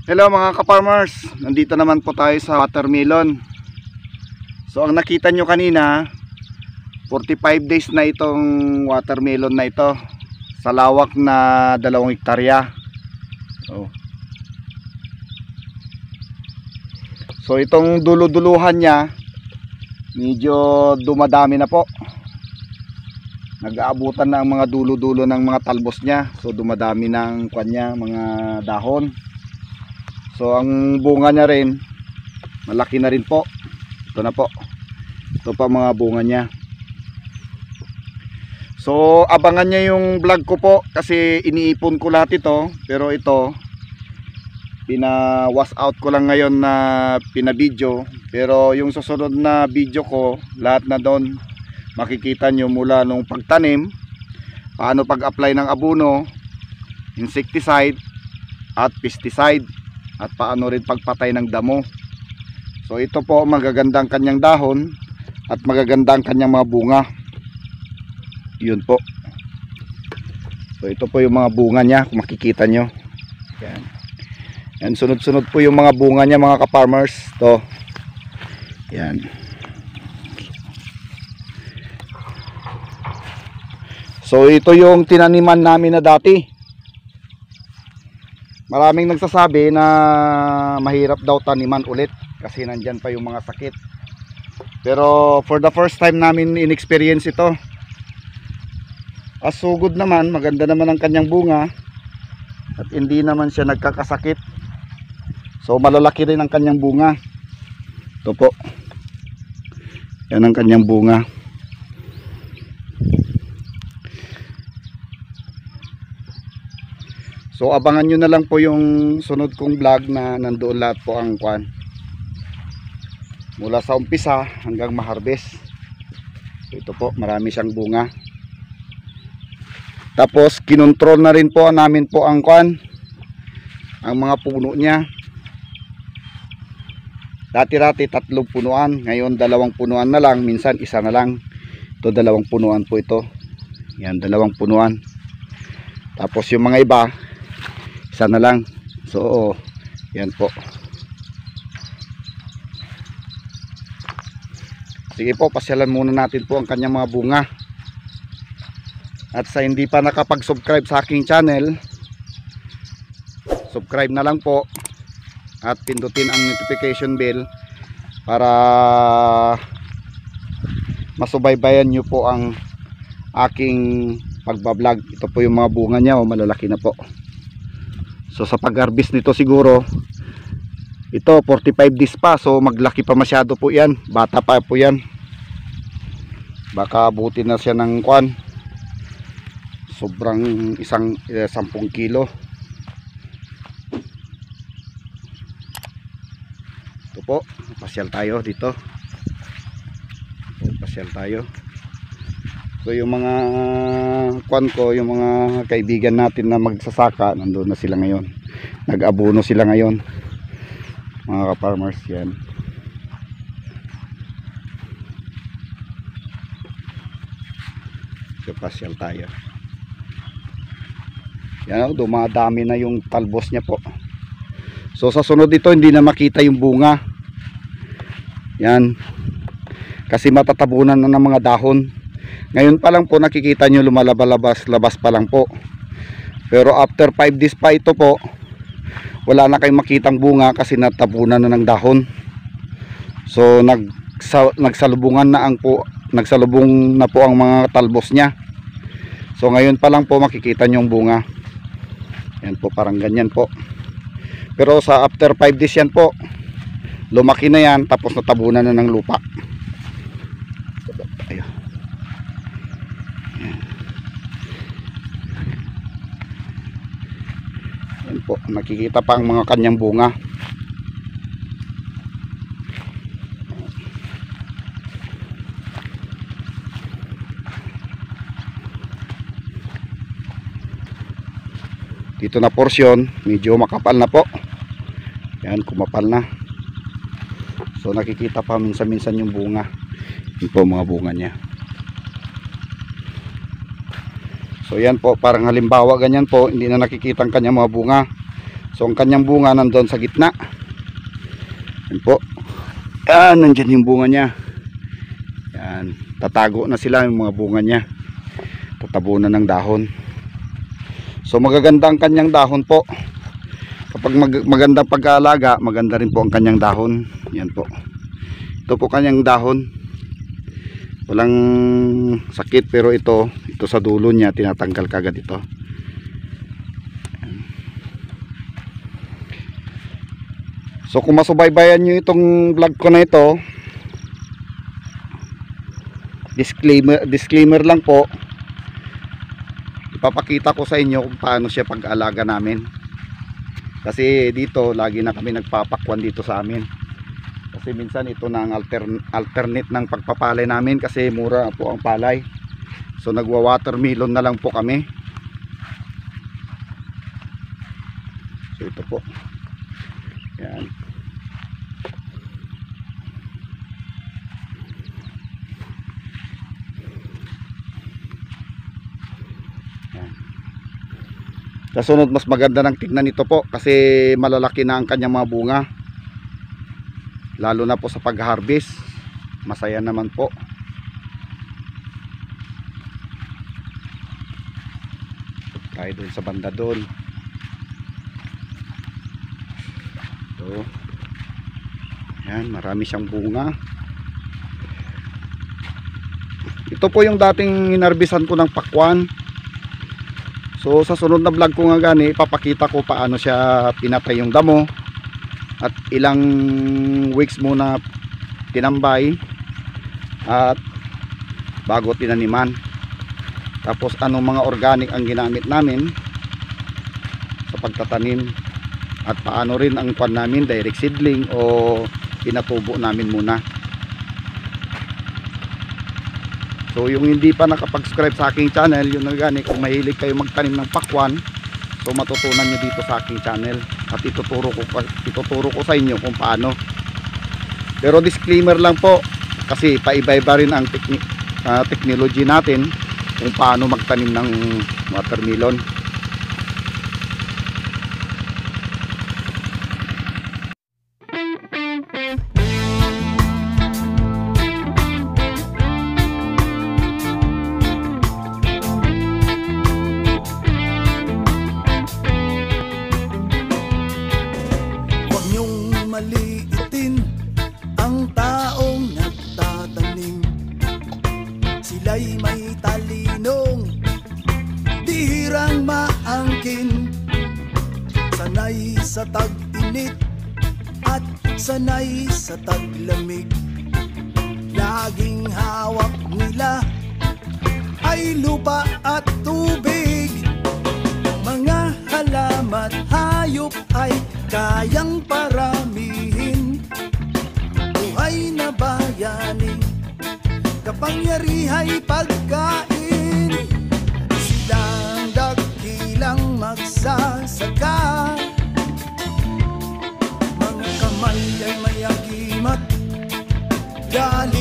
Hello mga ka-farmers, nandito naman po tayo sa watermelon. So ang nakita nyo kanina, 45 days na itong watermelon na ito sa lawak na 2 hektarya. So itong dulo-duluhan niya medyo dumadami na po. Nag-aabutan na ang mga dulo-dulo ng mga talbos niya. So dumadami ng kanya mga dahon. So ang bunga niya rin malaki na rin po. Ito na po. Ito pa mga bunga niya. So abangan niya yung vlog ko po kasi iniipon ko lahat ito. Pero ito pina-wash out ko lang ngayon na pinabidyo. Pero yung susunod na video ko, lahat na doon makikita nyo mula nung pagtanim, paano pag-apply ng abono, insecticide at pesticide, at paano rin pagpatay ng damo. So ito po magagandang kanyang dahon at magagandang kanyang mga bunga. Yun po. So ito po yung mga bunga niya, kung makikita nyo. Yan. Yan, sunod-sunod po yung mga bunga niya mga ka-farmers. To. Yan. So ito yung tinaniman namin na dati. Maraming nagsasabi na mahirap daw taniman ulit kasi nandyan pa yung mga sakit. Pero for the first time namin in-experience ito. Asugod naman, maganda naman ang kanyang bunga at hindi naman siya nagkakasakit. So malalaki rin ang kanyang bunga. Ito po. Yan ang kanyang bunga. So abangan nyo na lang po yung sunod kong vlog na nandoon lahat po ang kwan. Mula sa umpisa hanggang ma-harvest. Ito po, marami siyang bunga. Tapos kinontrol na rin po namin po ang kwan. Ang mga puno niya. Dati-dati 3 punuan, ngayon 2 punuan na lang, minsan 1 na lang. Ito 2 punuan po ito. Yan, 2 punuan. Tapos yung mga iba 1 na lang. So yan po. Sige po, pasyalan muna natin po ang kanyang mga bunga. At sa hindi pa nakapag-subscribe sa aking channel, subscribe na lang po at pindutin ang notification bell para masubaybayan nyo po ang aking pagbablog. Ito po yung mga bunga niya, malalaki na po. So sa pag-harvest nito siguro ito 45 days pa, so maglaki pa masyado po yan, bata pa po yan, baka abutin na siya ng kwan sobrang 10 kilo. Ito po, pasyal tayo dito, pasyal tayo. So yung mga kwan ko, yung mga kaibigan natin na magsasaka, nandoon na sila ngayon. Nag-abono sila ngayon. Mga ka-farmers yan. So pasyal tayo. Yan, dumadami na yung talbos niya po. So sa sunod ito hindi na makita yung bunga. Yan. Kasi matatabunan na ng mga dahon. Ngayon pa lang po nakikita nyo lumalabas pa lang po. Pero after 5 days pa ito po, wala na kayong makitang bunga kasi natabunan na ng dahon. So nagsalubong na po ang mga talbos niya. So ngayon pa lang po makikita nyo yung bunga. Yan po, parang ganyan po. Pero sa after 5 days yan po, lumaki na yan tapos natabunan na ng lupa. Ayun. Yan po, nakikita pa ang mga kanyang bunga. Dito na porsyon, medyo makapal na po. Yan, kumapal na. So nakikita pa minsan-minsan yung bunga. Yan po mga bunga niya. So yan po, parang halimbawa ganyan po, hindi na nakikita ang kanyang mga bunga. So ang kanyang bunga nandun sa gitna. Yan po. Yan, nandyan yung bunga niya. Yan, tatago na sila yung mga bunga niya. Tatabunan ng dahon. So magaganda ang kanyang dahon po. Kapag magandang pag-aalaga, maganda rin po ang kanyang dahon. Yan po. Ito po kanyang dahon. Walang sakit, pero ito sa dulo niya tinatanggal kagad ito. So kung masubaybayan nyo itong vlog ko na ito, disclaimer lang po, ipapakita ko sa inyo kung paano siya pag-aalaga namin. Kasi dito lagi na kami nagpapakwan dito sa amin, kasi minsan ito na ang alternate ng pagpapalay namin, kasi mura po ang palay. So nagwa watermelon na lang po kami. So ito po, yan. Yan. Kasunod, mas maganda ng tignan nito po kasi malalaki na ang kanyang mga bunga. Lalo na po sa pag-harvest. Masaya naman po. Tayo dun sa banda dun. So, yan, marami siyang bunga. Ito po yung dating inarbisan ko ng pakwan. So sa sunod na vlog ko nga gani, ipapakita ko paano siya pinatay yung damo at ilang weeks muna tinambay at bago tinaniman. Tapos anong mga organic ang ginamit namin sa pagtatanim, at paano rin ang kwan namin, direct seedling o pinatubo namin muna. So yung hindi pa nakapag-subscribe sa aking channel, yun na gani, kung mahilig kayo magtanim ng pakwan, so matutunan nyo dito sa aking channel at ituturo ko sa inyo kung paano. Pero disclaimer lang po, kasi paiba-iba rin ang technology natin kung paano magtanim ng watermelon. Maliitin ang taong nagtatanim, sila'y may talinong bihirang maangkin, sanay sa tag-init at sanay sa taglamig. Laging hawak nila ay lupa at tubig. Mga halaman, hayop ay kayang paramihin. Buhay na bayani, kapangyarihay pagkain. Silang dakilang magsasaka, mga kamay ay may agimat, galing